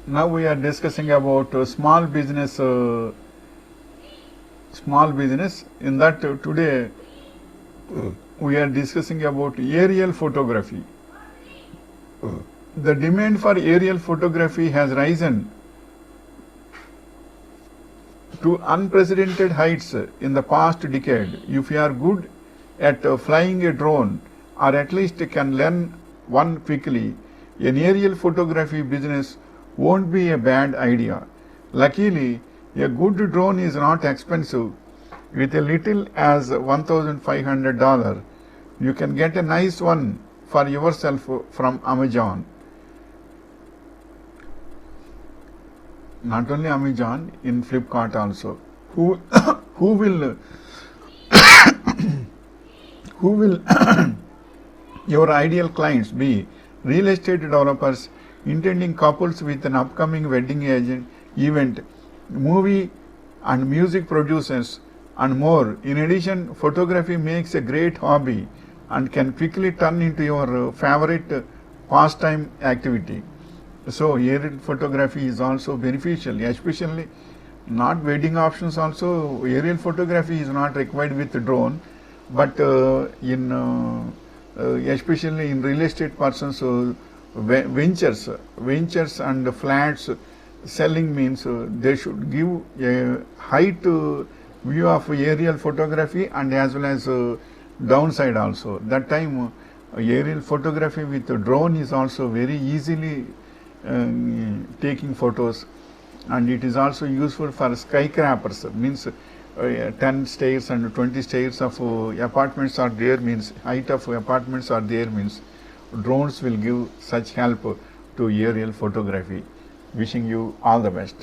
Now we are discussing about small business. Small business. In that today we are discussing about aerial photography. The demand for aerial photography has risen to unprecedented heights in the past decade. If you are good at flying a drone, or at least can learn one quickly, an aerial photography business won't be a bad idea. Luckily, a good drone is not expensive. With a little as $1,500, you can get a nice one for yourself from Amazon. Not only Amazon, in Flipkart also. Who who will who will your ideal clients be? Real estate developers intending couples with an upcoming wedding event, movie and music producers, and more. In addition, photography makes a great hobby and can quickly turn into your favorite pastime activity. So aerial photography is also beneficial, especially not wedding options also. Aerial photography is not required with drone, but especially in real estate persons ventures and flats selling means they should give a height view of aerial photography and as well as downside also. That time aerial photography with drone is also very easily taking photos, and it is also useful for skyscrapers, means 10 stairs and 20 stairs of apartments are there, means height of apartments are there, means drones will give such help to aerial photography. Wishing you all the best.